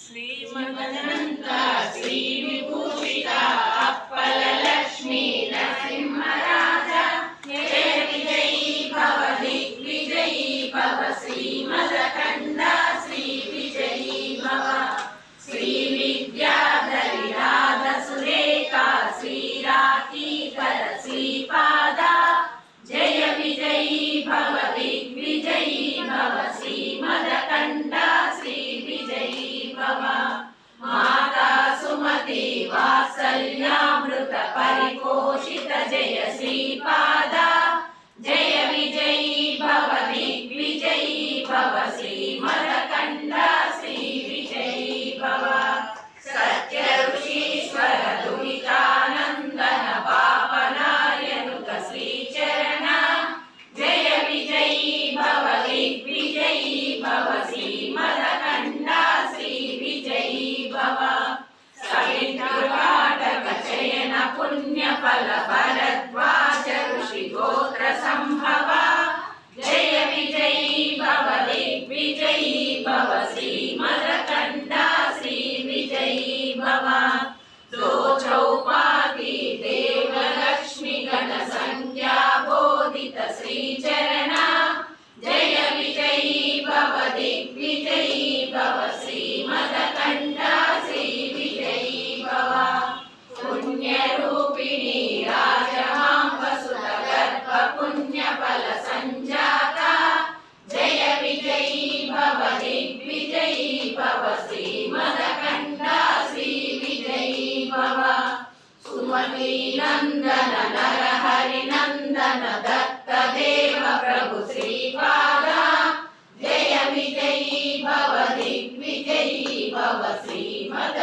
శ్రీమదనంత శ్రీ విభూషిత అప్పల లక్ష్మీ నరసింహరాజ జయ విజయీ భవ దిగ్విజయీ భవ శ్రీమదఖండ శ్రీ విజయీ భవ శ్రీ విద్యాధరి రాధ సురేఖా శ్రీరాఖీకర శ్రీపాద జయ విజయీ భవ దిగ్విజయీ భవ శ్రీమదఖండ శ్రీ విజయీ భవ మాతా సుమతి వాత్సల్యామృత పరిపోషిత జయ శ్రీపాద జయ విజయీ భవ దిగ్విజయీ భవ శ్రీమదఖండ శ్రీ విజయీ భవ సత్య ఋషీశ్వర దుహితానందన పాపనార్యనుత శ్రీచరణ జయ విజయీ భవ దిగ్విజయీ భవ శ్రీమదఖండ శ్రీ విజయీ భవ సవితృపాఠక చయన పుణ్య ఫల భరద్వాజ ఋషి గోత్ర సంభవ జయ విజయీ భవ దిగ్విజయీ భవ శ్రీమదఖండ శ్రీ విజయీ భవ దో చౌపాతి దేవలక్ష్మి గణ సంఖ్యా బోధిత శ్రీచరణ జయ విజయీ భవ దిగ్విజయీ భవ శ్రీమదఖండ శ్రీ విజయీ భవ పుణ్యరూపిణి రాజమాంబ సుత గర్భ పుణ్య ఫల సంజాత జయ విజయీ భవ దిగ్విజయీ భవ శ్రీమదఖండ శ్రీ విజయీ భవ సుమతి నందన నరహరి నందన దత్త దేవ ప్రభు శ్రీపాద జయ విజయీ భవ దిగ్విజయీ భవ శ్రీమద